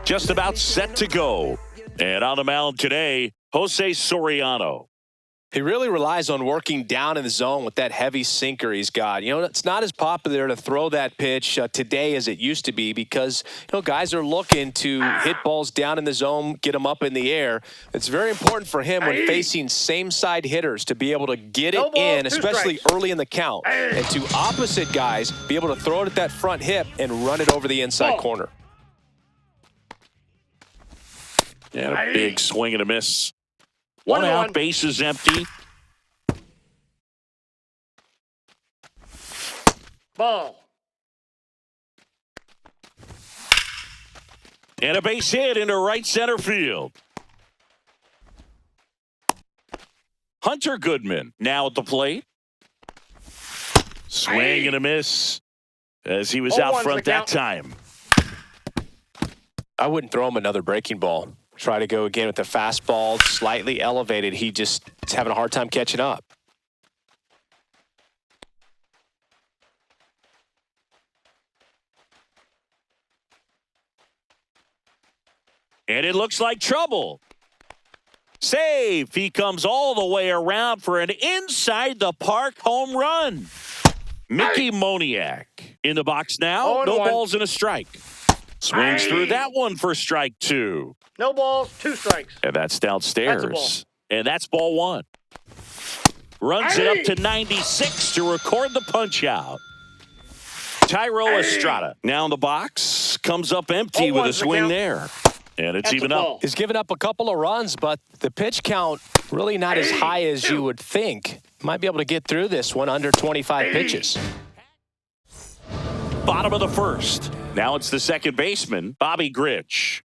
Just about set to go. And on the mound today, Jose Soriano. He really relies on working down in the zone with that heavy sinker he's got. You know, it's not as popular to throw that pitch today as it used to be because, you know, guys are looking to hit balls down in the zone, get them up in the air. It's very important for him when facing same-side hitters to be able to get it in, especially early in the count, and to opposite guys be able to throw it at that front hip and run it over the inside corner. And a big swing and a miss. One out, base is empty. Ball. And a base hit into right center field. Hunter Goodman now at the plate. Swing and a miss as he was out front that time. I wouldn't throw him another breaking ball. Try to go again with the fastball, slightly elevated. He just is having a hard time catching up. And it looks like trouble. Save. He comes all the way around for an inside the park home run. Mickey Moniak in the box now. No balls and a strike. Swings through that one for strike two. No balls, 2 strikes. And that's downstairs. That's and that's ball one. Runs it up to 96 to record the punch out. Tyro Estrada now in the box. Comes up empty with a swing there. And it's even up. He's given up a couple of runs, but the pitch count really not as high as you would think. Might be able to get through this one under 25 pitches. Bottom of the first. Now it's the second baseman, Bobby Grich.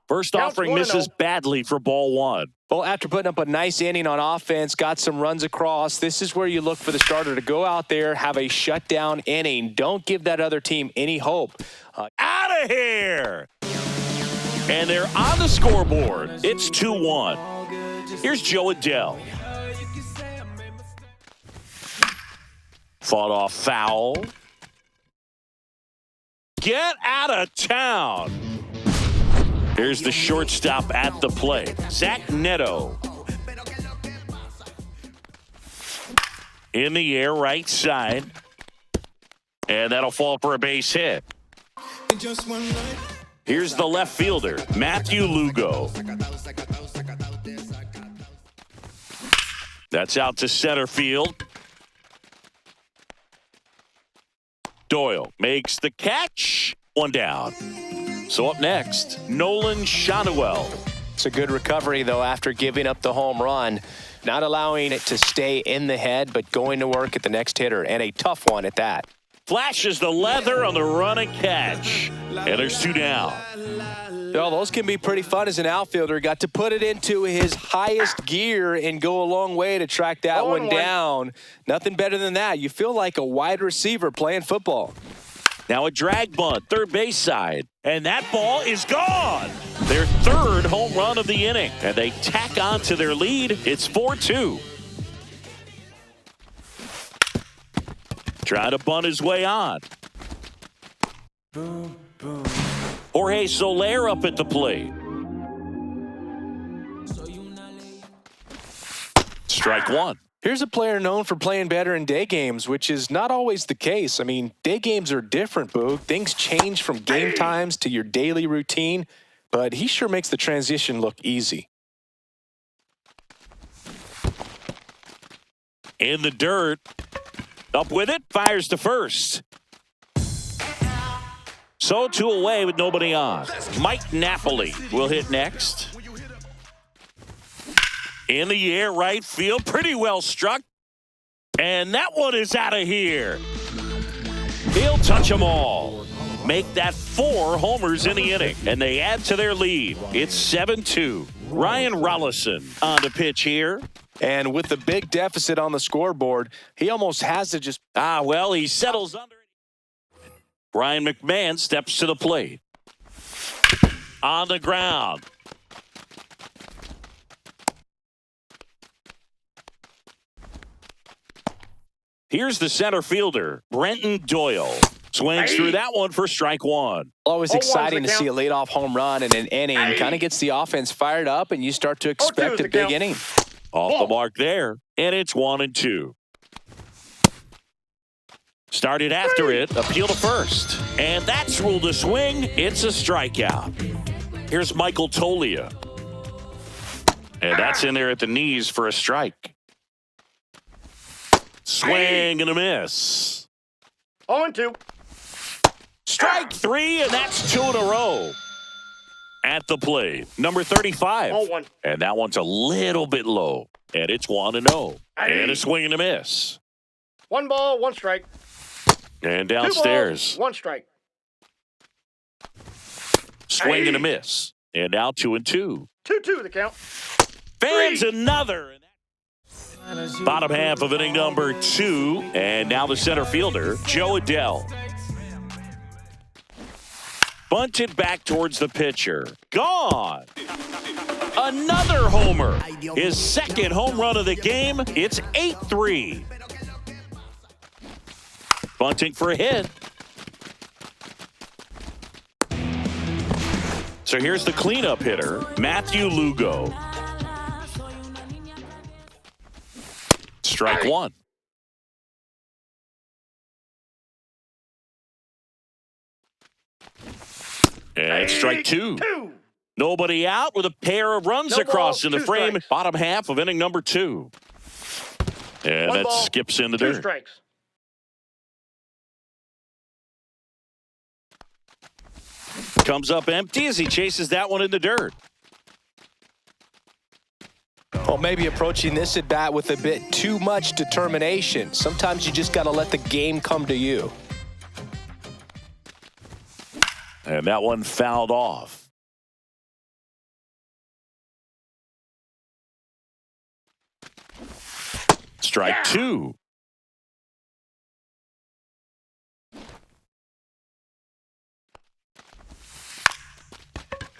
First offering misses badly for ball one. Well, after putting up a nice inning on offense, got some runs across, this is where you look for the starter to go out there, have a shutdown inning. Don't give that other team any hope. Out of here! And they're on the scoreboard. It's 2-1. Here's Joe Adele. Fought off foul. Get out of town. Here's the shortstop at the plate, Zach Neto. In the air, right side. And that'll fall for a base hit. Here's the left fielder, Matthew Lugo. That's out to center field. Doyle makes the catch. One down. So up next, Nolan Shotwell. It's a good recovery, though, after giving up the home run. Not allowing it to stay in the head, but going to work at the next hitter, and a tough one at that. Flashes the leather on the run and catch. And there's 2 down. Well, those can be pretty fun as an outfielder. Got to put it into his highest gear and go a long way to track that one down. Nothing better than that. You feel like a wide receiver playing football. Now a drag bunt, third base side. And that ball is gone. Their 3rd home run of the inning. And they tack on to their lead. It's 4-2. Trying to bunt his way on. Jorge Soler up at the plate. Strike 1. Here's a player known for playing better in day games, which is not always the case. I mean, day games are different, Boog. Things change from game times to your daily routine, but he sure makes the transition look easy. In the dirt. Up with it, fires to first. So 2 away with nobody on. Mike Napoli will hit next. In the air, right field, pretty well struck. And that one is out of here. He'll touch them all. Make that 4 homers in the inning, and they add to their lead. It's 7-2. Ryan Rollison on the pitch here. And with the big deficit on the scoreboard, he almost has to just... well, he settles under it. Brian McMahon steps to the plate. On the ground. Here's the center fielder, Brenton Doyle. Swings through that one for strike 1. Always exciting to see a leadoff home run in an inning. Kind of gets the offense fired up, and you start to expect a big inning. Off the mark there, and it's 1-2. Started after it, appeal to first. And that's ruled a swing. It's a strikeout. Here's Michael Tolia. And that's in there at the knees for a strike. Swing and a miss. 0-2. Strike 3, and that's 2 in a row. At the plate, number 35. 0-1. And that one's a little bit low. And it's 1-0. And a swing and a miss. 1 ball, 1 strike. And 2 downstairs. balls, 1 strike. Swing and a miss. And now 2-2. 2-2 the count. Fans another. Bottom half of inning number 2. And now the center fielder, Joe Adell. Bunted back towards the pitcher. Gone. Another homer. His 2nd home run of the game. It's 8-3. Bunting for a hit. So here's the cleanup hitter, Matthew Lugo. Strike 1. And strike 2. Nobody out with a pair of runs across in the frame. Strikes. Bottom half of inning number 2. And 1 that ball, skips in the 2 dirt. strikes. Comes up empty as he chases that one in the dirt. Well, maybe approaching this at bat with a bit too much determination. Sometimes you just got to let the game come to you. And that one fouled off. Strike 2.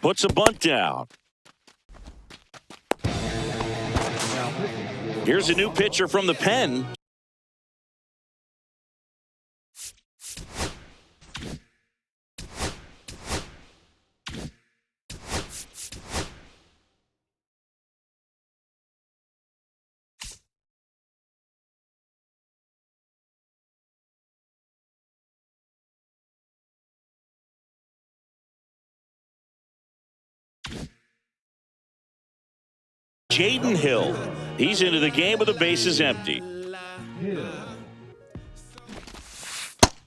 Puts a bunt down. Here's a new pitcher from the pen. Jaden Hill. He's into the game with the bases empty.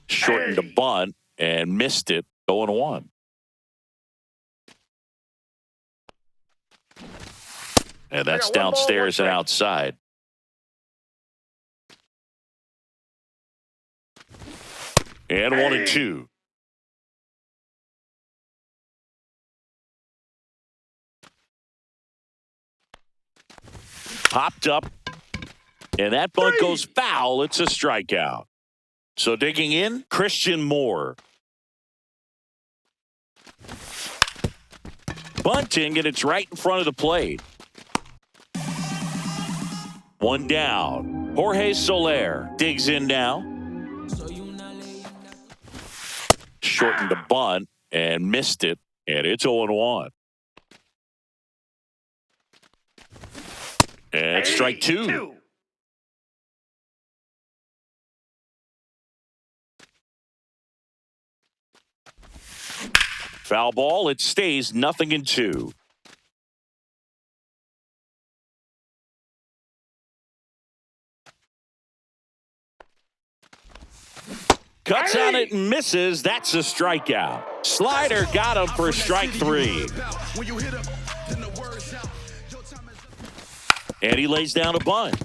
Shortened a bunt and missed it, 0-1. And that's I got 1 ball, 1 downstairs and strike. outside. And 1-2. Popped up. And that bunt goes foul. It's a strikeout. So digging in, Christian Moore. Bunting, and it's right in front of the plate. 1 down. Jorge Soler digs in now. Shortened the bunt and missed it, and it's 0-1. And strike 2. Foul ball. It stays 0-2. Cuts on it and misses. That's a strikeout. Slider got him for strike 3. And he lays down a bunt.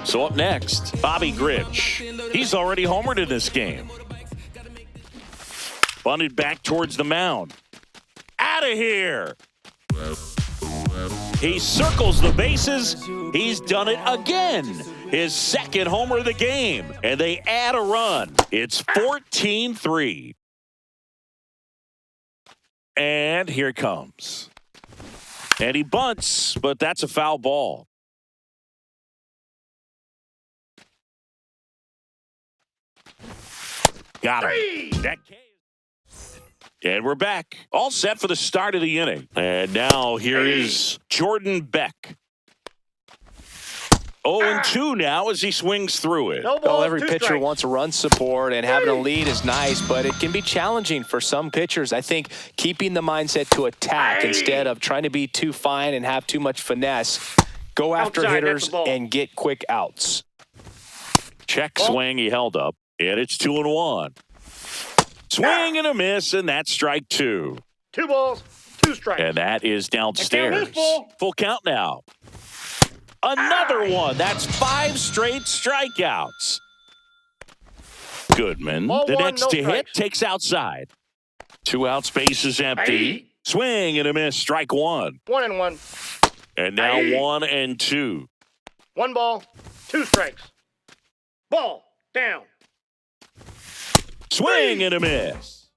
So up next, Bobby Grich. He's already homered in this game. Bunted back towards the mound. Out of here. He circles the bases. He's done it again. His second homer of the game. And they add a run. It's 14-3. And here it comes. And he bunts, but that's a foul ball. Got him. That came. And we're back. All set for the start of the inning. And now here is Jordan Beck. 0-2 now as he swings through it. No Well, balls, every 2 pitcher strikes. wants a run support, and having a lead is nice, but it can be challenging for some pitchers. I think keeping the mindset to attack instead of trying to be too fine and have too much finesse. Go after Outside, hitters that's the ball. and get quick outs. Check swing he held up. And it's 2-1. Swing and a miss, and that's strike 2. 2 balls, 2 strikes. And that is downstairs. this ball. Full count now. Another one. That's 5 straight strikeouts. Goodman, Ball the 1, next no to hit, strikes. takes outside. 2 out, space is empty. Swing and a miss, strike 1. 1-1. And now 1-2. 1 ball, 2 strikes. Ball down. Swing and a miss.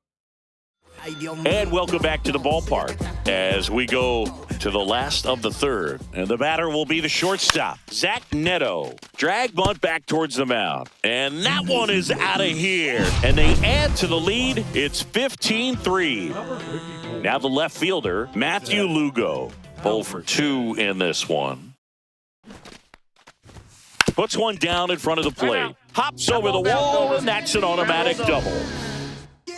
And welcome back to the ballpark as we go to the last of the third. And the batter will be the shortstop, Zach Neto. Drag bunt back towards the mound. And that one is out of here. And they add to the lead. It's 15-3. Now the left fielder, Matthew Lugo. 0 for 2 in this one. Puts one down in front of the plate. Hops over the wall, and that's an automatic double.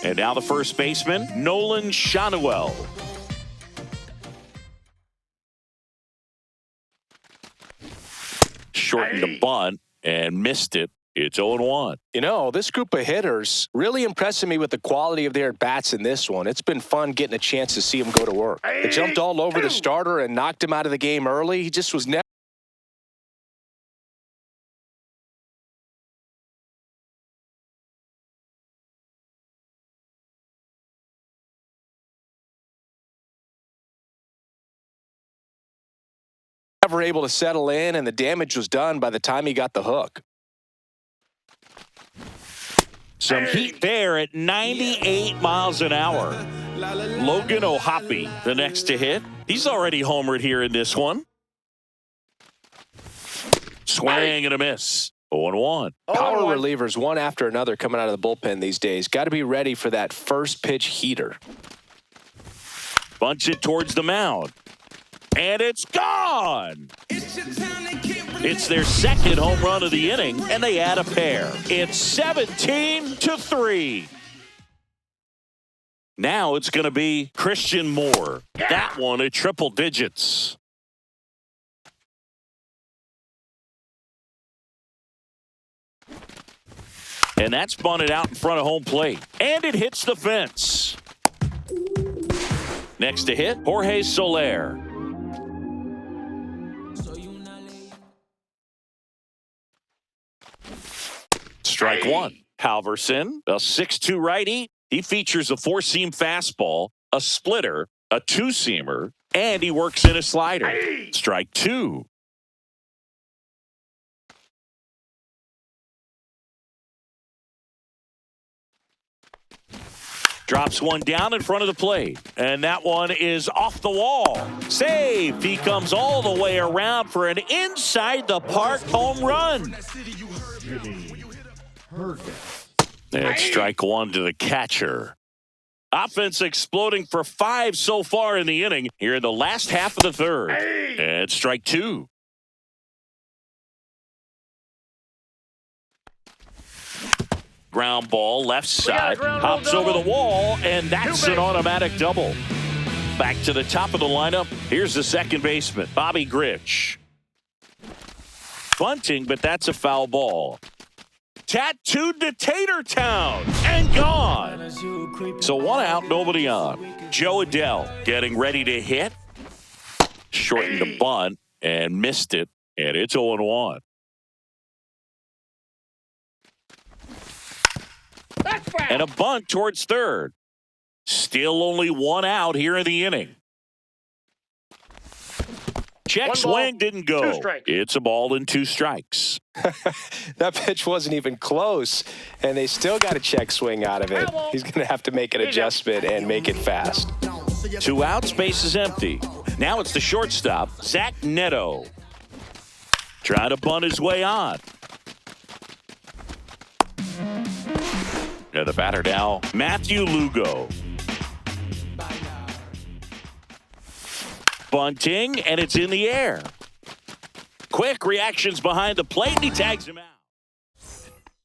And now the first baseman, Nolan Shanuel. Shortened the bunt and missed it. It's 0-1. You know, this group of hitters really impressing me with the quality of their at-bats in this one. It's been fun getting a chance to see them go to work. They jumped all over the starter and knocked him out of the game early. He just was never able to settle in, and the damage was done by the time he got the hook. Some heat there at 98 miles an hour. Logan O'Hoppe, the next to hit. He's already homered here in this one. Swing and a miss. 0-1. Power relievers, one after another, coming out of the bullpen these days. Got to be ready for that first pitch heater. Bunts it towards the mound. And it's gone. It's their second home run of the inning, and they add a pair. It's 17-3. Now it's going to be Christian Moore. That one at triple digits. And that's bunted out in front of home plate. And it hits the fence. Next to hit, Jorge Soler. Strike one. Halverson, a 6'2 righty. He features a four-seam fastball, a splitter, a two-seamer, and he works in a slider. Strike two. Drops one down in front of the plate, and that one is off the wall. Save. He comes all the way around for an inside-the-park home run. And strike one to the catcher. Offense exploding for 5 so far in the inning here in the last half of the third. And strike two. Ground ball left side, hops over the wall, and that's an automatic double. Back to the top of the lineup. Here's the second baseman, Bobby Grich. Bunting, but that's a foul ball. Tattooed to Tatertown and gone. So one out, nobody on. Joe Adell getting ready to hit. Shortened the bunt and missed it, and it's 0-1. And a bunt towards third. Still only one out here in the inning. Check swing didn't go. It's a ball and 2 strikes. That pitch wasn't even close, and they still got a check swing out of it. He's going to have to make an adjustment and make it fast. 2 outs, base is empty. Now it's the shortstop, Zach Neto. Trying to bunt his way on. The batter now, Matthew Lugo. Bunting, and it's in the air. Quick reactions behind the plate, and he tags him out.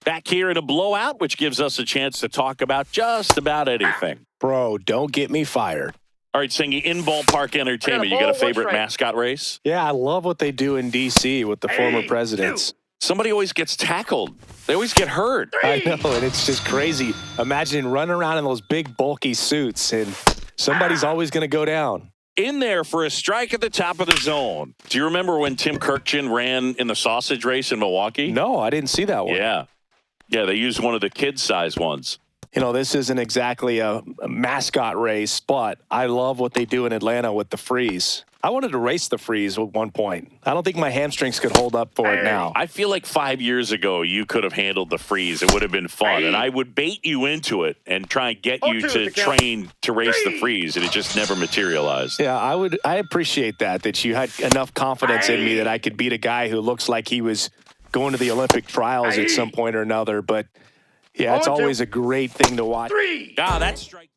Back here in a blowout, which gives us a chance to talk about just about anything. Bro, don't get me fired. All right, Singy, in ballpark entertainment, you got a favorite mascot race? Yeah, I love what they do in D.C. with the former presidents. Somebody always gets tackled. They always get hurt. I know, and it's just crazy. Imagine running around in those big, bulky suits, and somebody's always going to go down. In there for a strike at the top of the zone. Do you remember when Tim Kirkchin ran in the sausage race in Milwaukee? No, I didn't see that one. Yeah, they used one of the kid-size ones. You know, this isn't exactly a mascot race, but I love what they do in Atlanta with the freeze. I wanted to race the freeze at one point. I don't think my hamstrings could hold up for it now. I feel like 5 years ago you could have handled the freeze. It would have been fun, and I would bait you into it and try and get you to train to race the freeze, and it just never materialized. Yeah, I appreciate that you had enough confidence in me that I could beat a guy who looks like he was going to the Olympic trials at some point or another. But, yeah, it's always a great thing to watch. That's strike.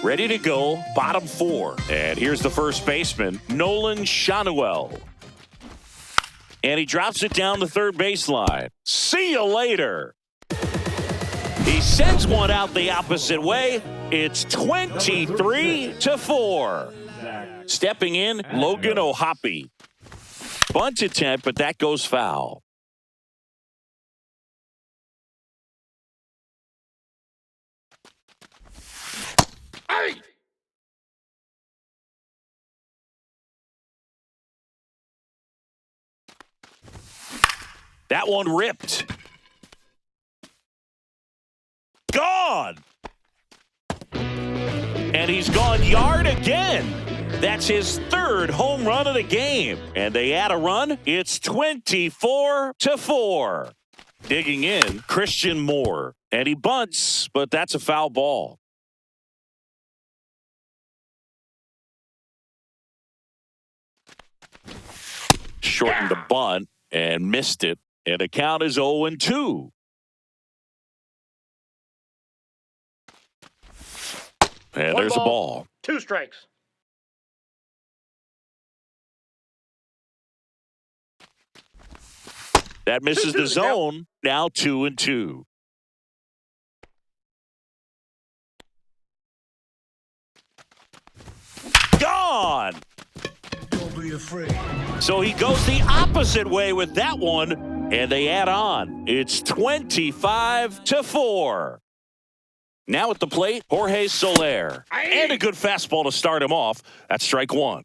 Ready to go, bottom 4. And here's the first baseman, Nolan Shanuel. And he drops it down the third baseline. See you later. He sends one out the opposite way. It's 23-4. Stepping in, Logan O'Hoppe. Bunt attempt, but that goes foul. That one ripped. Gone. And he's gone yard again. That's his third home run of the game. And they add a run. It's 24-4. Digging in, Christian Moore. And he bunts, but that's a foul ball. Shortened the bunt and missed it. And the count is 0-2. And there's a ball. 2 strikes. That misses the zone. Now 2-2. Gone. Don't be afraid. So he goes the opposite way with that one, and they add on. It's 25-4. Now at the plate, Jorge Soler. And a good fastball to start him off. That's strike one.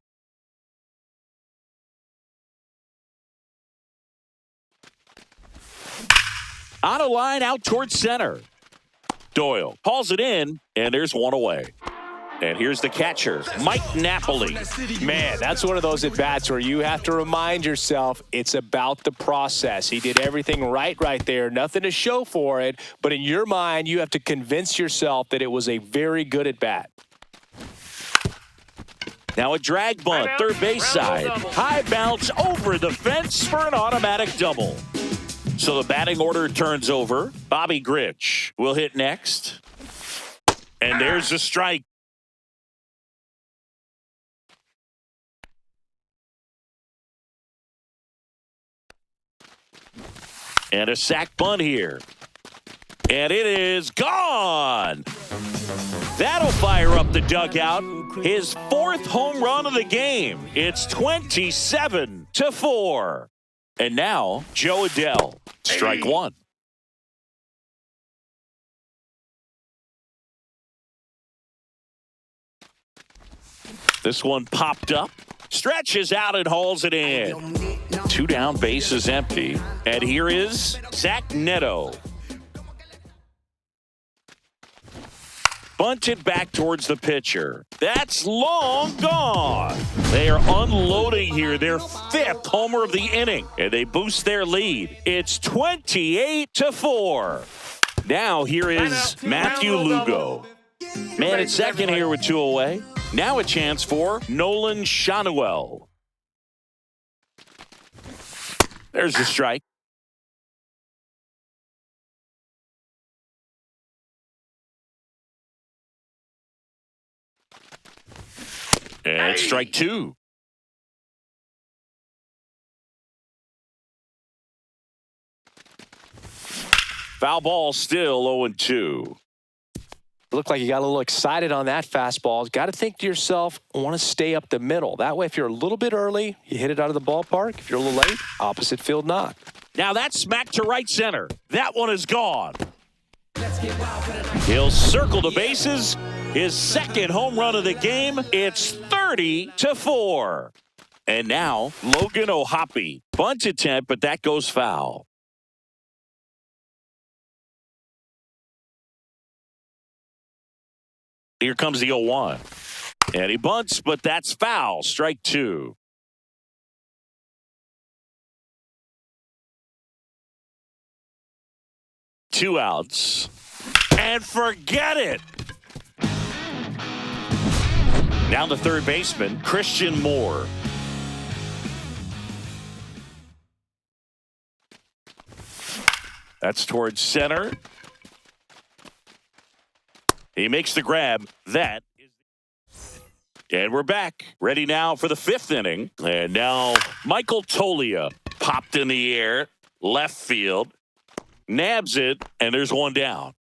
On a line out towards center. Doyle hauls it in, and there's one away. And here's the catcher, Mike Napoli. Man, that's one of those at-bats where you have to remind yourself it's about the process. He did everything right there. Nothing to show for it. But in your mind, you have to convince yourself that it was a very good at-bat. Now a drag bunt, third base side. High bounce over the fence for an automatic double. So the batting order turns over. Bobby Grich will hit next. And there's a strike. And a sac bunt here. And it is gone. That'll fire up the dugout. His fourth home run of the game. It's 27-4. And now, Joe Adell, strike one. This one popped up, stretches out and hauls it in. Two down, bases empty. And here is Zach Neto. Bunted back towards the pitcher. That's long gone. They are unloading here. Their fifth homer of the inning. And they boost their lead. It's 28-4. Now here is Matthew Lugo. Man at second here with two away. Now a chance for Nolan Shanuel. There's the strike. And strike two. Foul ball, still 0-2. Looked like you got a little excited on that fastball. Got to think to yourself, I want to stay up the middle. That way, if you're a little bit early, you hit it out of the ballpark. If you're a little late, opposite field knock. Now that's smacked to right center. That one is gone. He'll circle the bases. His second home run of the game. It's 30-4. And now Logan O'Hoppe. Bunt attempt, but that goes foul. Here comes the 0-1. And he bunts, but that's foul. Strike two. Two outs. And forget it. Now the third baseman, Christian Moore. That's towards center. He makes the grab. That is. And we're back. Ready now for the fifth inning. And now Michael Tolia popped in the air. Left field. Nabs it. And there's one down.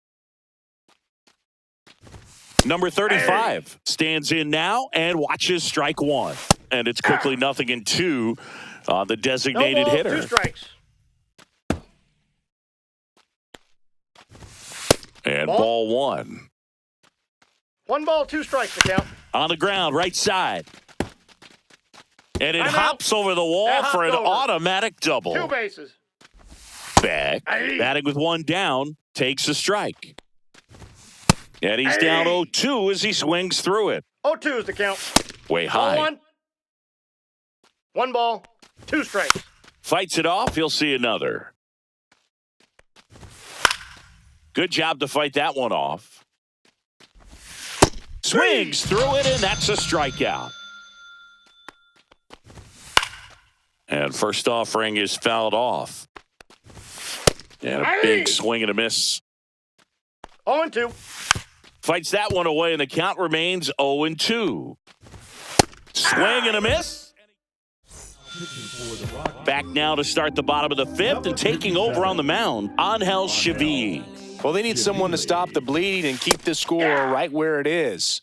Number 35 stands in now and watches strike one. And it's quickly 0-2 on the designated No ball, hitter. two strikes. And ball one. One ball, two strikes to count. On the ground, right side. And it I'm hops out. over the wall That for an hopped over. automatic double. Two bases. Back. Batting with one down, takes a strike. And he's down 0-2 as he swings through it. 0-2 is the count. Way high. 1-1. One ball, two strikes. Fights it off. He'll see another. Good job to fight that one off. Swings through it, and that's a strikeout. And first offering is fouled off. And a big swing and a miss. 0-2. Fights that one away, and the count remains 0-2. Swing and a miss. Back now to start the bottom of the fifth, and taking over on the mound, Angel Chevy. Well, they need someone to stop the bleeding and keep the score right where it is.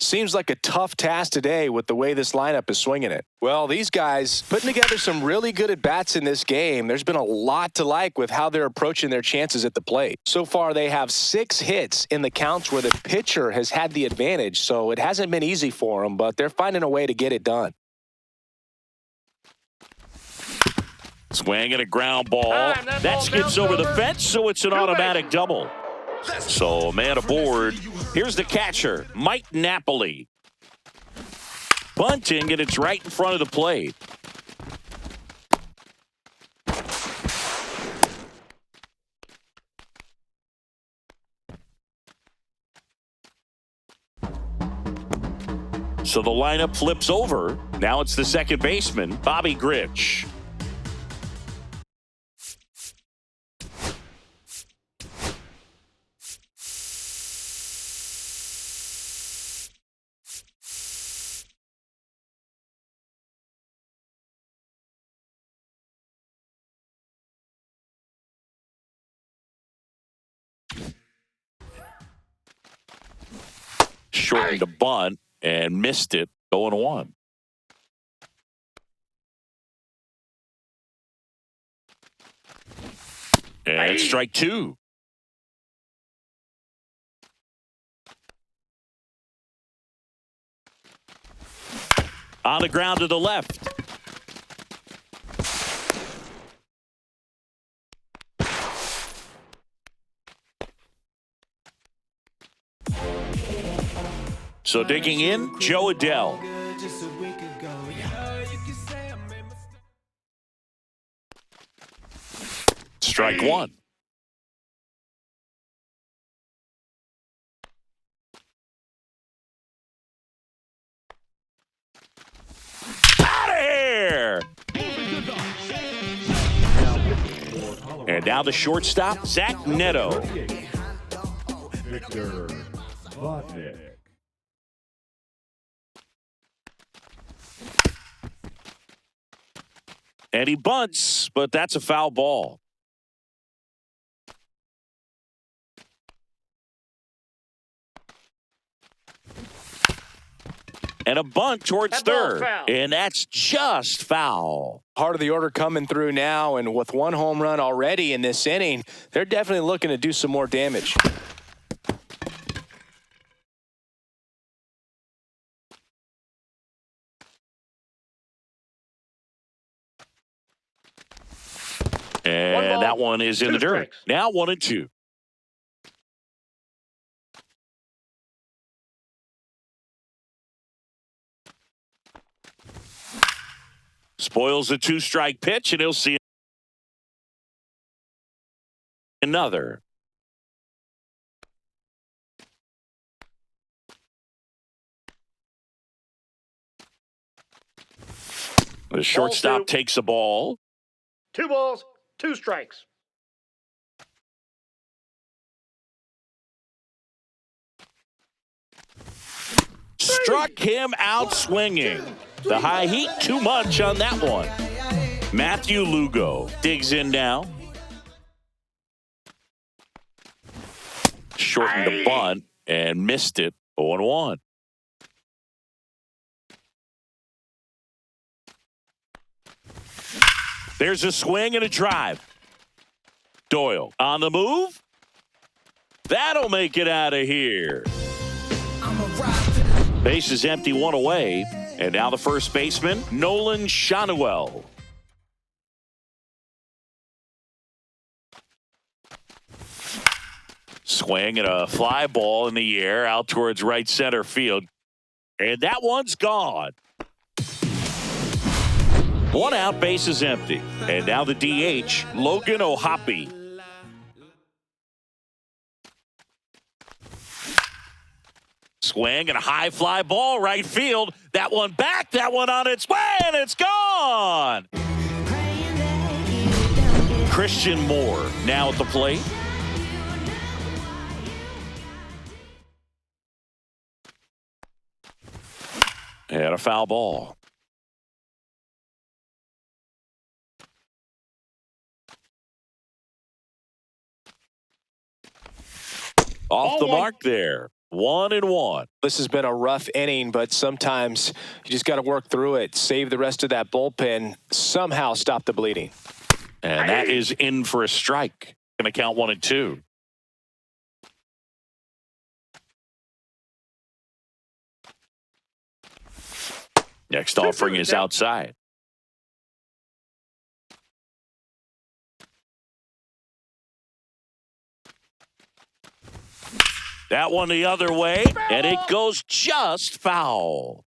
Seems like a tough task today with the way this lineup is swinging it. Well, these guys putting together some really good at-bats in this game. There's been a lot to like with how they're approaching their chances at the plate. So far, they have 6 hits in the counts where the pitcher has had the advantage, so it hasn't been easy for them, but they're finding a way to get it done. Swing and a ground ball. That That ball skips bounced over the over. fence, so it's an Two automatic bases. double. So, man aboard. Here's the catcher, Mike Napoli. Bunting, and it's right in front of the plate. So the lineup flips over. Now it's the second baseman, Bobby Grich. Shortened a bunt and missed it, 0-1. And strike 2. On the ground to the left. So digging in, Joe Adell. Strike 1. Out of here! And now the shortstop, Zach Neto. Victor Vodnik. And he bunts, but that's a foul ball. And a bunt towards That ball's third. foul. And that's just foul. Heart of the order coming through now, and with 1 home run already in this inning, they're definitely looking to do some more damage. And that one is in 2 the dirt. strikes. Now 1-2. Spoils the 2-strike pitch, and he'll see another. The shortstop 2. takes the ball. 2 balls, 2 strikes. Struck him out swinging. The high heat, too much on that one. Matthew Lugo digs in now. Shortened the bunt and missed it, 0-1. There's a swing and a drive. Doyle on the move. That'll make it out of here. Base is empty, 1 away. And now the first baseman, Nolan Shanuel. Swing and a fly ball in the air out towards right center field. And that one's gone. 1 out, base is empty. And now the DH, Logan O'Hoppe. Swing and a high fly ball right field. That one back, that one on its way, and it's gone. Christian Moore now at the plate. And a foul ball. Off the mark there. 1-1. This has been a rough inning, but sometimes you just got to work through it, save the rest of that bullpen, somehow stop the bleeding. And that is in for a strike. Going to count 1-2. Next offering is outside. That one the other way, and it goes just foul.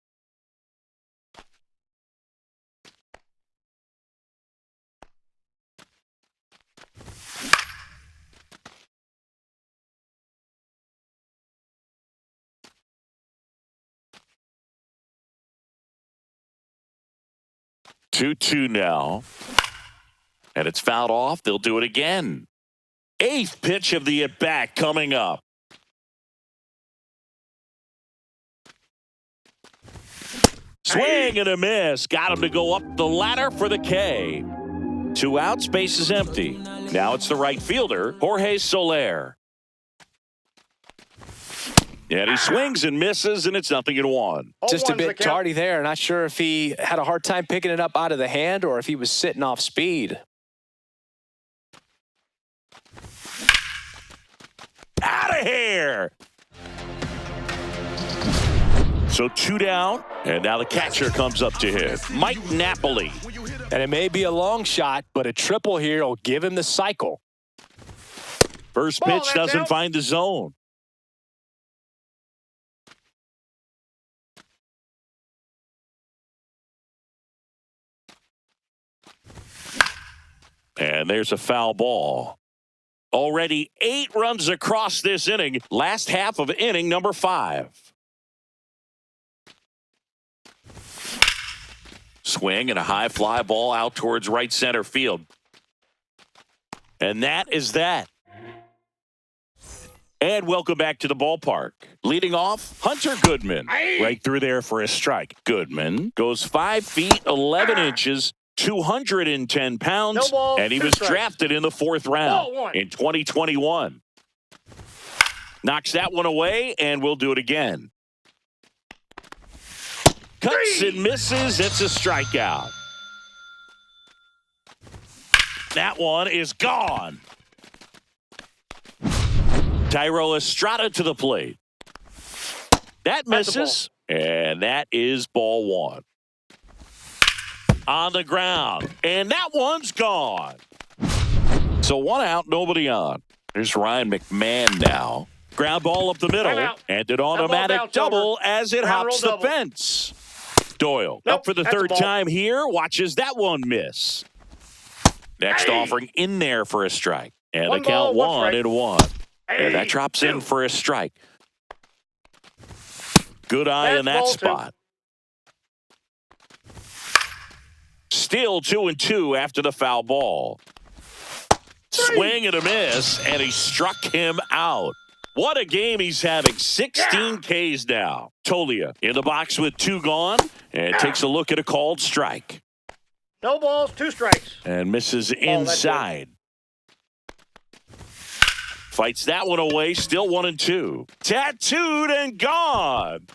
Two now. And it's fouled off. They'll do it again. 8th pitch of the at-bat coming up. Swing and a miss. Got him to go up the ladder for the K. 2 outs, base is empty. Now it's the right fielder, Jorge Soler. And he swings and misses, and it's 0-1. Just a bit tardy there. Not sure if he had a hard time picking it up out of the hand or if he was sitting off speed. Out of here. So 2 down, and now the catcher comes up to hit. Mike Napoli. And it may be a long shot, but a triple here will give him the cycle. First pitch doesn't find the zone. And there's a foul ball. Already 8 runs across this inning. Last half of inning number 5. Swing and a high fly ball out towards right center field. And that is that. And welcome back to the ballpark. Leading off, Hunter Goodman. Right through there for a strike. Goodman goes 5 feet, 11 inches, 210 pounds, and he was drafted in the 4th round in 2021. Knocks that one away, and we'll do it again. Cuts and misses. It's a strikeout. That one is gone. Tyro Estrada to the plate. That misses, and that is ball 1. On the ground, and that one's gone. So 1 out, nobody on. There's Ryan McMahon now. Ground ball up the middle, and an automatic double as it hops the fence. Doyle up for the 3rd time here. Watches that one miss. Next offering in there for a strike. And the count 1-1. And that drops in for a strike. Good eye in that spot. Still 2-2 after the foul ball. Swing and a miss, and he struck him out. What a game he's having. 16 Ks now. Tolia in the box with 2 gone, and takes a look at a called strike. No balls, 2 strikes. And misses inside. Fights that one away, still 1-2. Tattooed and gone.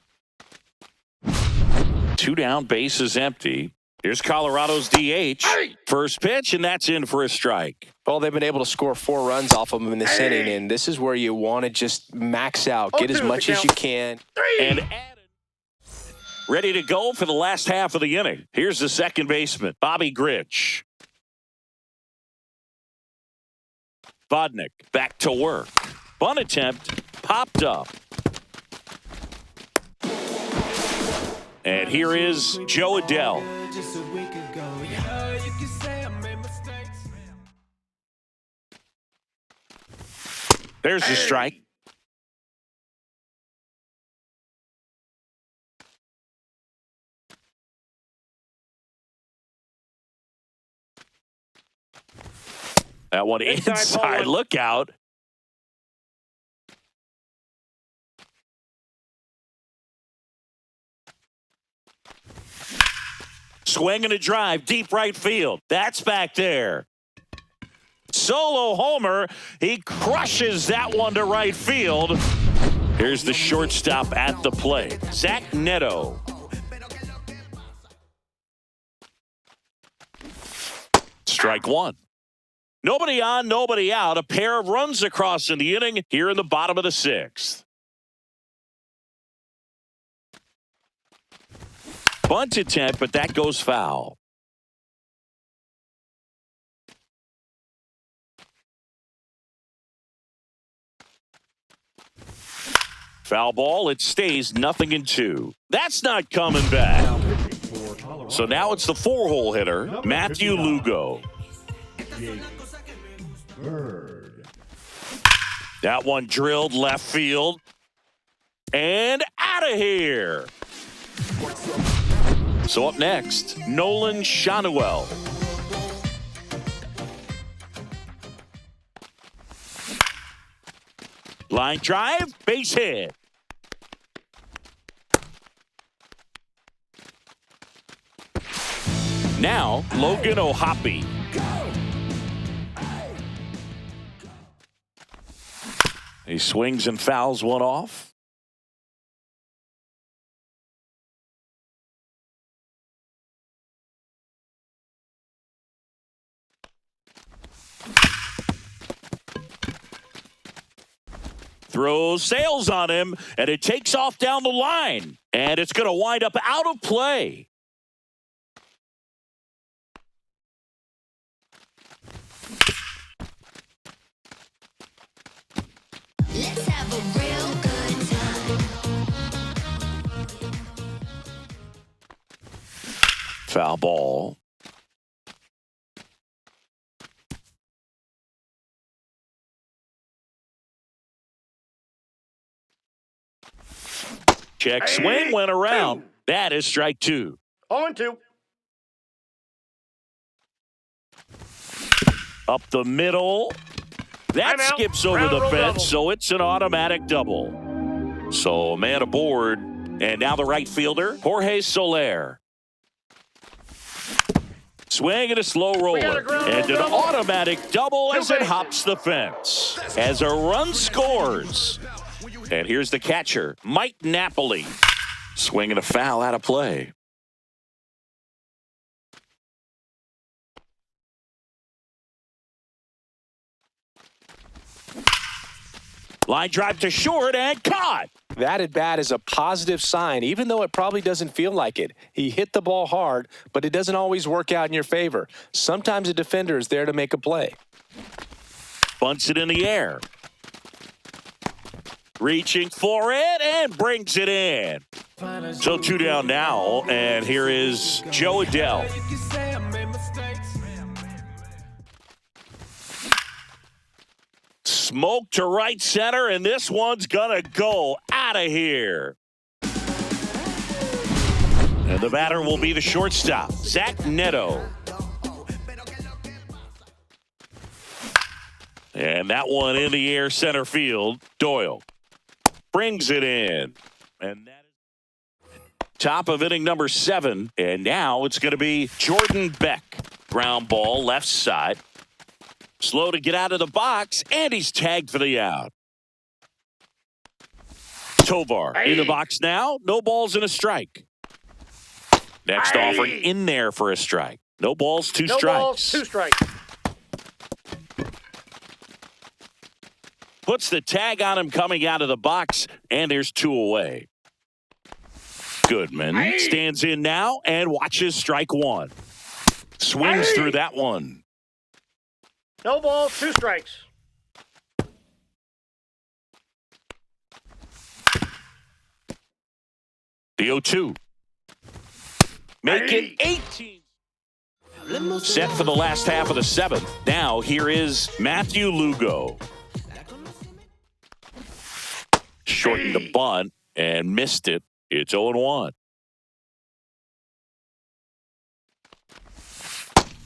2 down, base is empty. Here's Colorado's DH. First pitch, and that's in for a strike. Well, they've been able to score 4 runs off of him in this inning, and this is where you want to just max out, get as much as you can. And ready to go for the last half of the inning. Here's the second baseman, Bobby Grich. Vodnik back to work. Bunt attempt popped up. And here is Joe Adele. There's the strike. That one inside. Look out. Swing and a drive, deep right field. That's back there. Solo homer. He crushes that one to right field. Here's the shortstop at the plate, Zach Neto. Strike one. Nobody on, nobody out. A pair of runs across in the inning here in the bottom of the sixth. Bunt attempt, but that goes foul. Foul ball, it stays 0-2. That's not coming back. So now it's the 4-hole hitter, Matthew Lugo. That one drilled left field. And out of here. So up next, Nolan Shanuel. Line drive, base hit. Now, Logan O'Hoppe. He swings and fouls one off. Throws sails on him, and it takes off down the line. And it's going to wind up out of play. Let's have a real good time. Foul ball. Check swing went around. That is strike two. 0-2. Up the middle. That Timeout. skips over Ground the rule fence, double. so it's an automatic double. So a man aboard, and now the right fielder, Jorge Soler. Swing and a slow got a roller, ground and rule an double. automatic double as it bases. hops the fence. As a run scores. And here's the catcher, Mike Napoli. Swinging a foul out of play. Line drive to short and caught. That at bat is a positive sign, even though it probably doesn't feel like it. He hit the ball hard, but it doesn't always work out in your favor. Sometimes a defender is there to make a play. Bunts it in the air. Reaching for it and brings it in. So 2 down now, and here is Joe Adele. Smoke to right center, and this one's gonna go out of here. And the batter will be the shortstop, Zach Neto. And that one in the air center field. Doyle brings it in. And that is top of inning number 7. And now it's going to be Jordan Beck. Ground ball left side. Slow to get out of the box, and he's tagged for the out. Tovar in the box now. No balls and a strike. Next offering in there for a strike. No balls, 2 No strikes. balls, 2 strikes. Puts the tag on him coming out of the box, and there's 2 away. Goodman stands in now and watches strike 1. Swings through that one. No balls, 2 strikes. The 0-2. Make it 18. Set for the last half of the 7th. Now here is Matthew Lugo. Shortened the bunt and missed it. It's 0-1.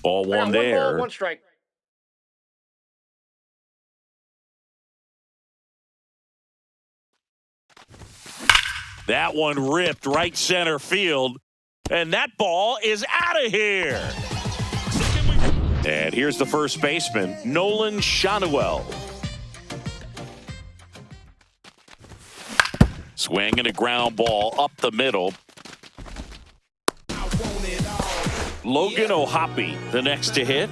Ball I got 1 there. 1 ball, 1 strike. That one ripped right center field, and that ball is out of here. And here's the first baseman, Nolan Shanuel. Swinging a ground ball up the middle. Logan O'Hoppe, the next to hit.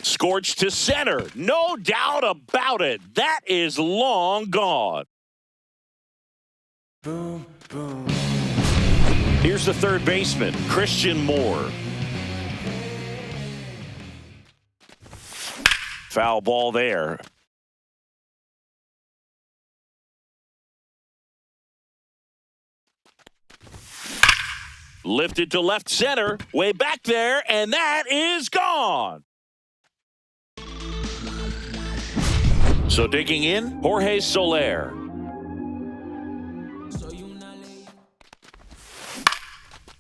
Scorched to center. No doubt about it. That is long gone. Boom, boom. Here's the third baseman, Christian Moore. Foul ball there. Lifted to left center, way back there, and that is gone. So digging in, Jorge Soler.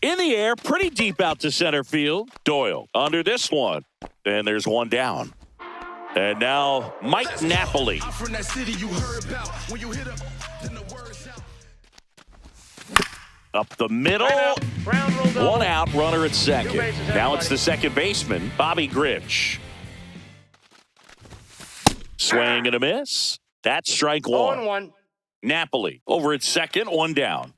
In the air, pretty deep out to center field. Doyle under this one. And there's one down. And now Mike Napoli. Up the middle. One out, runner at second. Now it's the second baseman, Bobby Grich. Swing and a miss. That's strike one. 0-1. Napoli over at second, one down.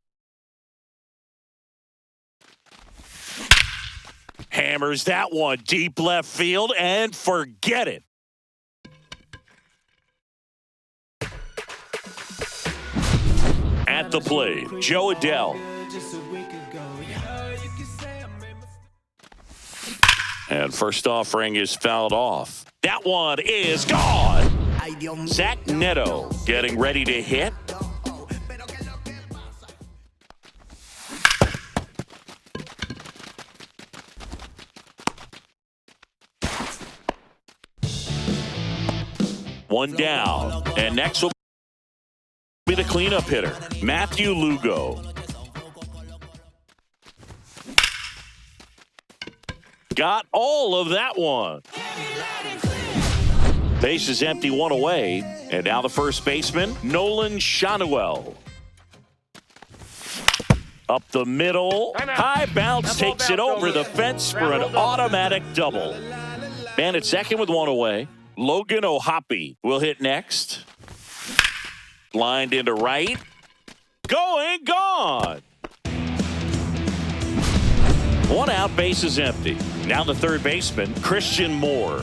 Hammers that one deep left field and forget it. At the plate, Joe Adele. And first offering is fouled off. That one is gone. Zach Neto getting ready to hit. One down. And next will be the cleanup hitter, Matthew Lugo. Got all of that one. Base is empty, one away. And now the first baseman, Nolan Shanuel. Up the middle. High bounce takes it over the fence for an automatic double. Man at second with one away. Logan O'Hoppe will hit next. Lined into right. Going, gone. One out, base is empty. Now the third baseman, Christian Moore.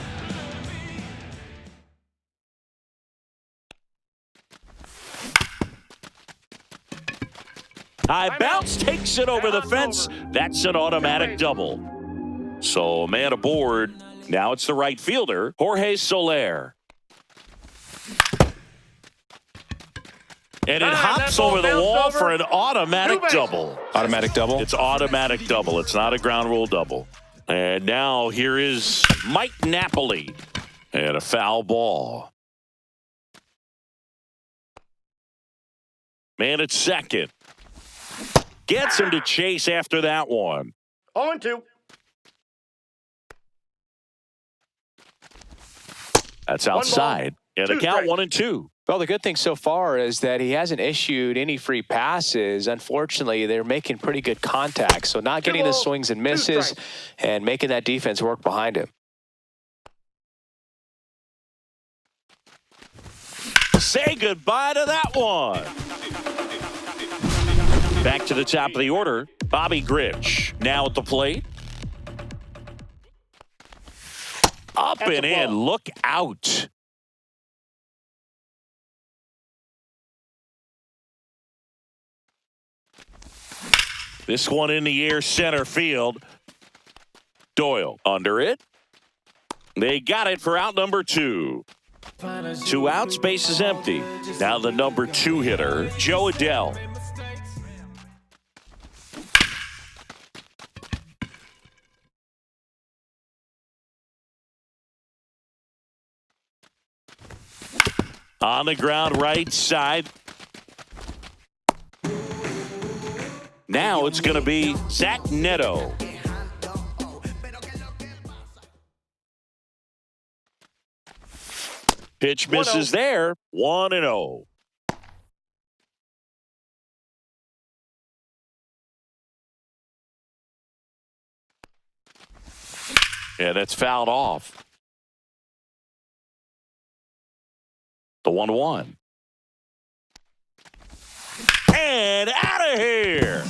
High bounce takes it over the fence. That's an automatic double. So man aboard. Now it's the right fielder, Jorge Soler. And it hops over the wall for an automatic double. Automatic double? It's automatic double. It's not a ground rule double. And now here is Mike Napoli. And a foul ball. Man at second. Gets him to chase after that one. 0-2. That's outside. And a count 1-2. Well, the good thing so far is that he hasn't issued any free passes. Unfortunately, they're making pretty good contact. So not getting the swings and misses and making that defense work behind him. Say goodbye to that one. Back to the top of the order, Bobby Grich. Now at the plate. Up and in, look out. This one in the air, center field. Doyle under it. They got it for out number 2. 2 outs, base is empty. Now the number 2 hitter, Joe Adele. On the ground, right side. Now it's going to be Zach Neto. Pitch misses 1-0. there. 1-0. Yeah, that's fouled off. The 1-1. And out of here.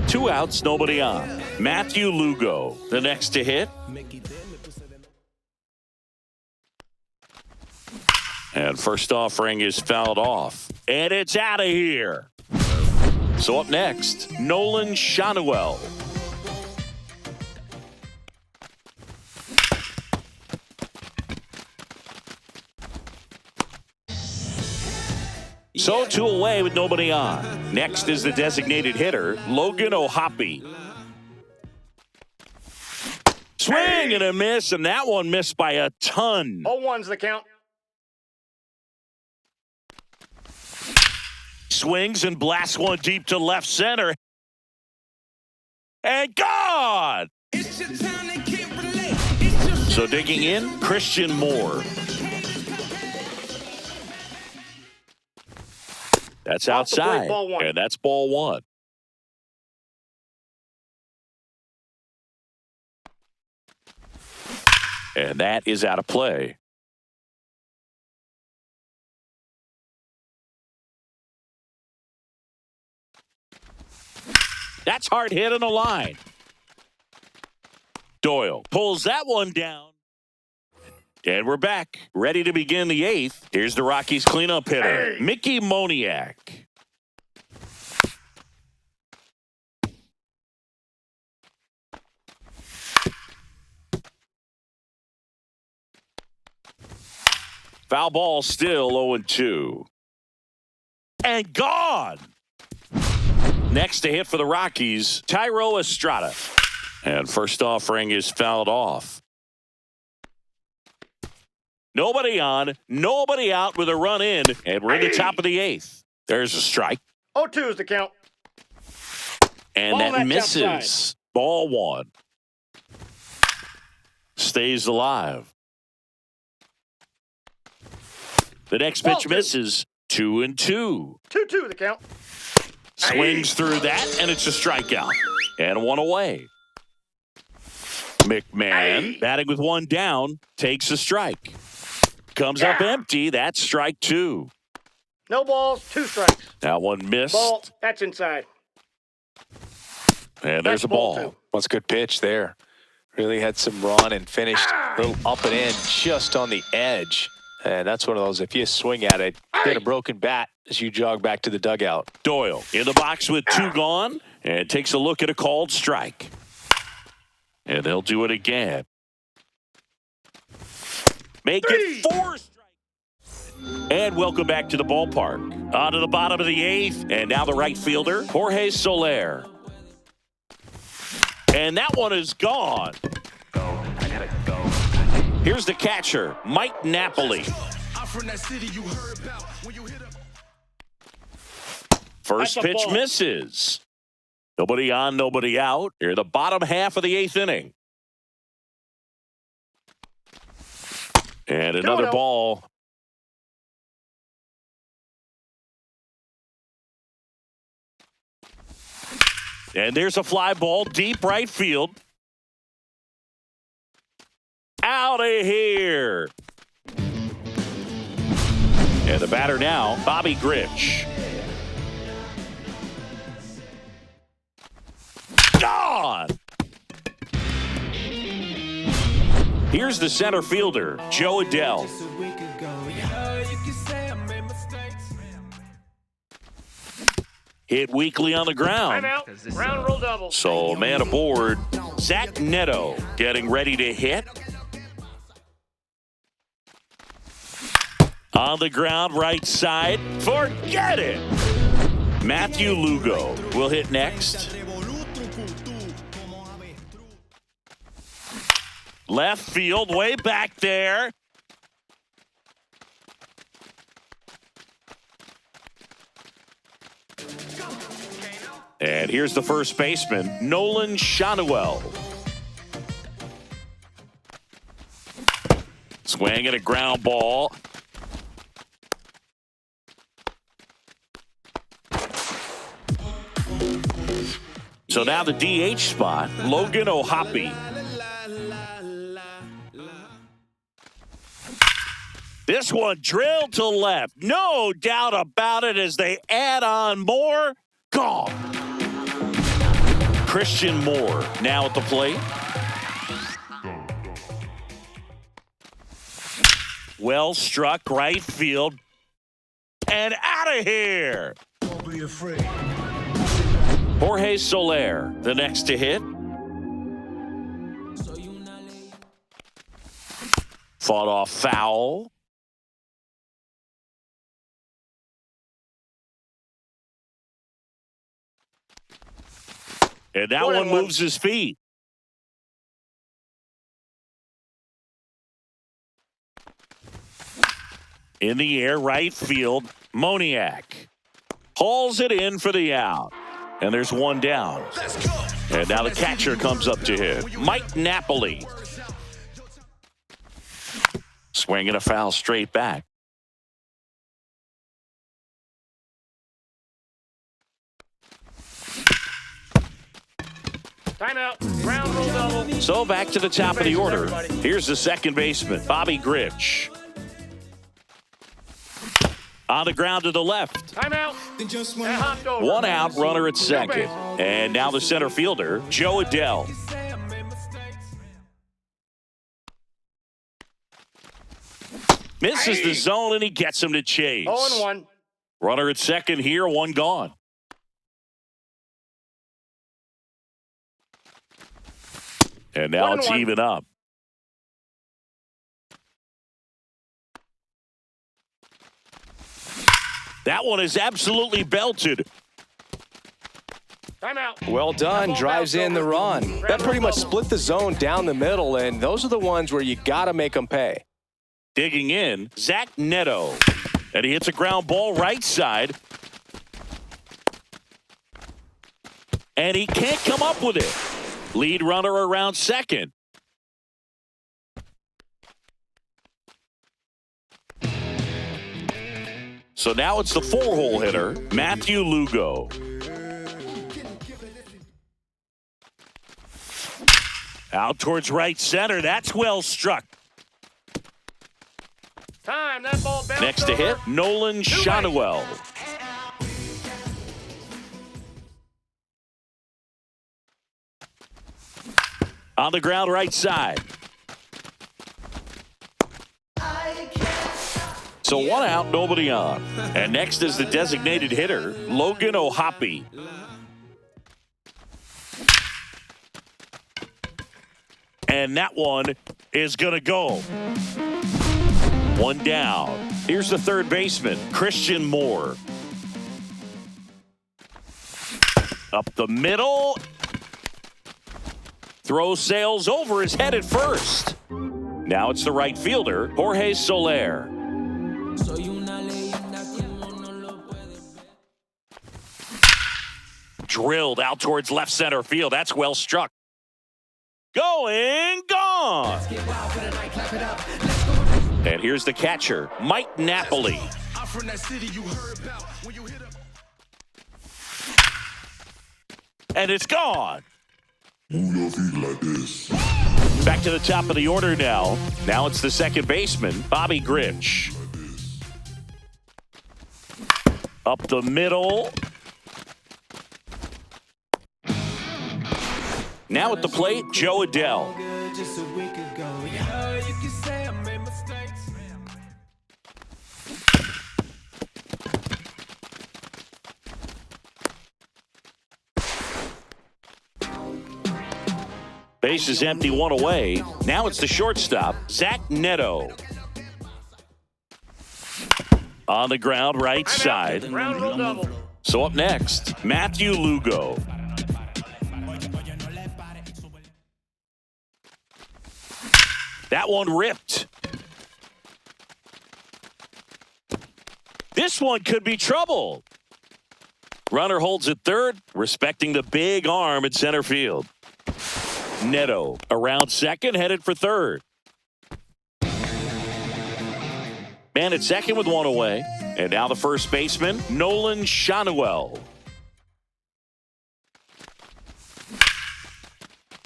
2 outs, nobody on. Matthew Lugo, the next to hit. And first offering is fouled off. And it's out of here. So up next, Nolan Shanuel. So 2 away with nobody on. Next is the designated hitter, Logan O'Hoppe. Swing and a miss, and that one missed by a ton. 0-1's the count. Swings and blasts one deep to left center. And gone! So digging in, Christian Moore. That's Off the plate, outside, ball 1. and that's ball 1. And that is out of play. That's hard hit on the line. Doyle pulls that one down. And we're back, ready to begin the 8th. Here's the Rockies cleanup hitter, Mickey Moniak. Foul ball still 0-2. And gone. Next to hit for the Rockies, Tyro Estrada. And first offering is fouled off. Nobody on, nobody out with a run in, and we're in the top of the 8th. There's a strike. 0-2's the count. And Ball that that's misses. outside. Ball 1. Stays alive. The next pitch Ball 2. misses. 2-2. 2-2 the count. Swings through that, and it's a strikeout. And 1 away. McMahon, batting with 1 down, takes a strike. Comes up empty. That's strike 2. No balls, 2 strikes. That one missed. Ball, that's inside. And there's That's a ball. 2. That's a good pitch there. Really had some run and finished a little up and in just on the edge. And that's one of those, if you swing at it, get a broken bat as you jog back to the dugout. Doyle in the box with 2 gone and takes a look at a called strike. And they'll do it again. Make it 4 strikes. And welcome back to the ballpark. On to the bottom of the 8th. And now the right fielder, Jorge Soler. And that one is gone. Here's the catcher, Mike Napoli. First That's a pitch ball. misses. Nobody on, nobody out. Here, the bottom half of the 8th inning. And another 2-0. ball. And there's a fly ball deep right field. Out of here. And the batter now, Bobby Grich. Gone. Here's the center fielder, Joe Adell. Hit weakly on the ground. Timeout. Ground rule double. So man aboard, Zach Neto getting ready to hit. On the ground, right side. Forget it. Matthew Lugo will hit next. Left field, way back there. And here's the first baseman, Nolan Shanuel. Swing and a ground ball. So now the DH spot, Logan O'Hoppe. This one drilled to left. No doubt about it as they add on more. Gone. Christian Moore now at the plate. Well struck right field. And out of here. Don't be afraid. Jorge Soler, the next to hit. Fought off foul. And that one moves his feet. In the air, right field, Moniak hauls it in for the out. And there's one down. And now the catcher comes up to hit. Mike Napoli. Swinging a foul straight back. Timeout. Ground rule double. So back to the top of the order. Here's the second baseman, Bobby Grich. On the ground to the left. Timeout. That hopped over. One out, runner at second. And now the center fielder, Joe Adell. Misses the zone, and he gets him to chase. 0-1. Runner at second here, one gone. And now it's 1-1. even up. That one is absolutely belted. Timeout. Well done. Ball Drives bounced in the over. run. Ground That pretty rule much double. split the zone down the middle, and those are the ones where you got to make them pay. Digging in, Zach Neto. And he hits a ground ball right side. And he can't come up with it. Lead runner around second. So now it's the four-hole hitter, Matthew Lugo. Out towards right center. That's well struck. Time. That ball bounced Next to over. hit, Nolan Shotwell. On the ground right side. So one out, nobody on. And next is the designated hitter, Logan O'Hoppe. And that one is going to go. One down. Here's the third baseman, Christian Moore. Up the middle. Throw sails over his head at first. Now it's the right fielder, Jorge Soler. Drilled out towards left center field. That's well struck. Going, gone. And here's the catcher, Mike Napoli. And it's gone. Move your feet like this. Back to the top of the order now. Now it's the second baseman, Bobby Grich. Up the middle. Now at the plate, Joe Adell. Base is empty, one away. Now it's the shortstop, Zach Neto. On the ground, right side. Ground rule double. So up next, Matthew Lugo. That one ripped. This one could be trouble. Runner holds at third, respecting the big arm at center field. Neto around second, headed for third. Man at second with one away. And now the first baseman, Nolan Shanuel.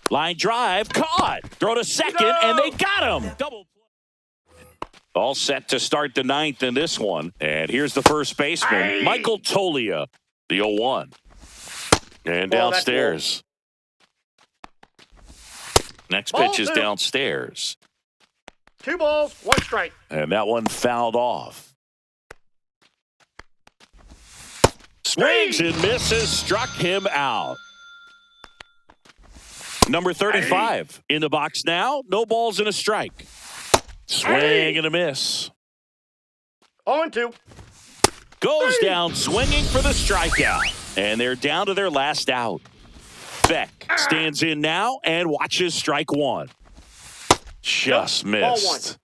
Line drive, caught. Throw to second, and they got him. Double play. All set to start the ninth in this one. And here's the first baseman, Michael Tolia, the 0-1. And downstairs. Next pitch is downstairs. 2 balls, 1 strike. And that one fouled off. Swings and misses, struck him out. Number 35 in the box now. No balls and a strike. Swing and a miss. 0-2. Goes down swinging for the strikeout. And they're down to their last out. Beck stands in now and watches strike one. Just missed.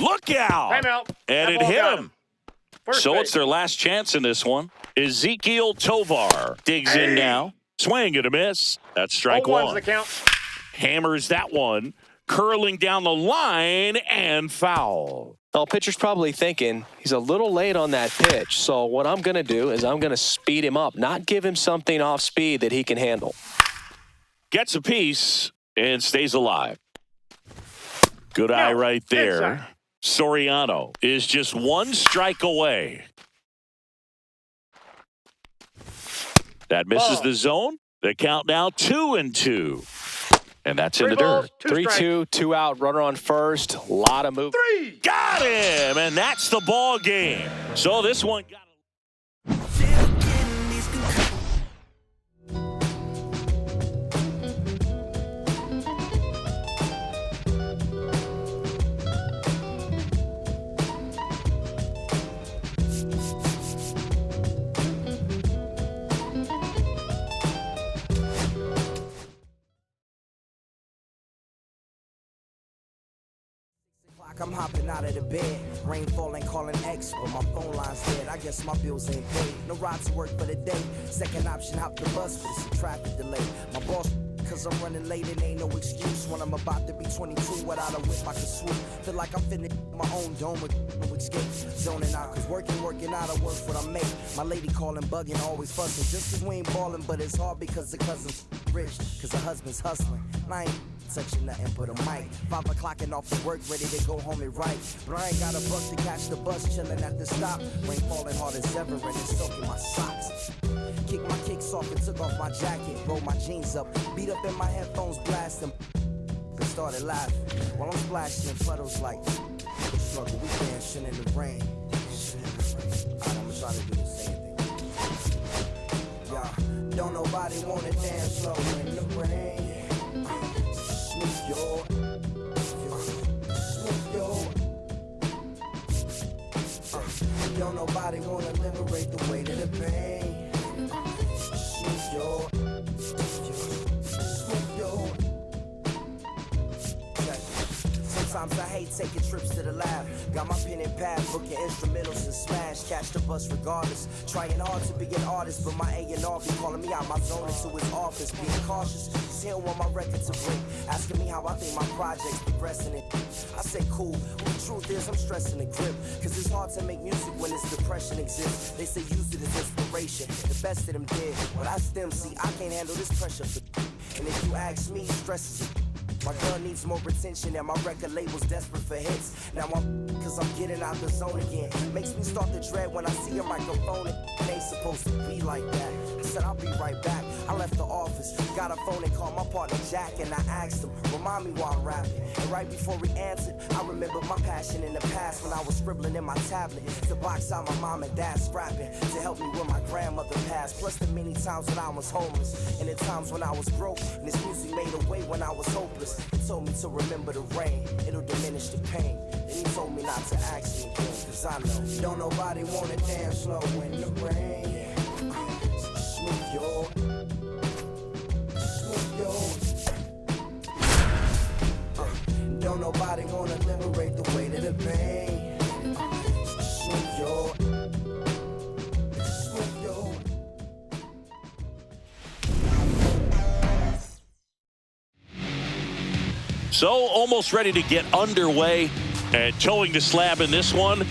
Look out. Timeout. And it hit him. So it's their last chance in this one. Ezekiel Tovar digs in now. Swing and a miss. That's strike one. The count. Hammers that one. Curling down the line and foul. Well, pitcher's probably thinking he's a little late on that pitch. So what I'm going to do is I'm going to speed him up, not give him something off speed that he can handle. Gets a piece and stays alive. Good eye right there. Soriano is just 1 strike away. That misses the zone. The count now 2-2. And that's in the dirt. 3-2, 2 out, runner on first. A lot of movement. 3. Got him, and that's the ball game. So this one got I'm hopping out of the bed, rain falling, calling X, but my phone line's dead. I guess my bills ain't paid. No ride to work for the day. Second option, hop the bus, but it's a traffic delay. My boss, cause I'm running late, it ain't no excuse. When I'm about to be 22, without a whip I can swoop. Feel like I'm finna my own dome with no escape. Zoning out, cause working out, I work what I make. My lady calling, bugging, always fussing. Just cause we ain't ballin', but it's hard because the cousin's rich, cause the husband's hustling. I ain't touching nothing but a mic. 5 o'clock and off to work, ready to go home and write. But I ain't got a buck to catch the bus, chillin' at the stop. Rain falling hard as ever, and it's soaking my socks. Kicked my kicks off and took off my jacket. Rolled my jeans up, beat up in my headphones, blasting. And started laughing while I'm splashing puddles like struggle. We dancing in the rain. Alright, I'ma try to do the same thing. Yeah, don't nobody wanna dance slow in the rain. Don't nobody wanna liberate the weight of the pain. Sometimes I hate taking trips to the lab. Got my pen and pad, booking instrumentals and smash. Catch the bus regardless. Trying hard to be an artist, but my A&R be calling me out my zone into his office. Being cautious, cause he don't want my record to break. Asking me how I think my project's progressing it. I say cool, but the truth is I'm stressing the grip. Cause it's hard to make music when this depression exists. They say use it as inspiration. The best of them did, but I them see I can't handle this pressure. And if you ask me, stress is my girl needs more attention and my record label's desperate for hits. Now cause I'm getting out the zone again. Makes me start to dread when I see a microphone. It ain't supposed to be like that. I said I'll be right back. I left the office, got a phone and called my partner Jack, and I asked him, remind me why I'm rapping. And right before he answered, I remembered my passion in the past when I was scribbling in my tablet to box out my mom and dad's scrapping to help me when my grandmother passed. Plus the many times when I was homeless and the times when I was broke. And this music made a way when I was hopeless. He told me to remember the rain, it'll diminish the pain. Then he told me not to ask him again, cause I know don't nobody wanna dance slow in the rain. Smooth your don't nobody wanna liberate the weight of the pain. Smooth your So almost ready to get underway And towing the slab in this one,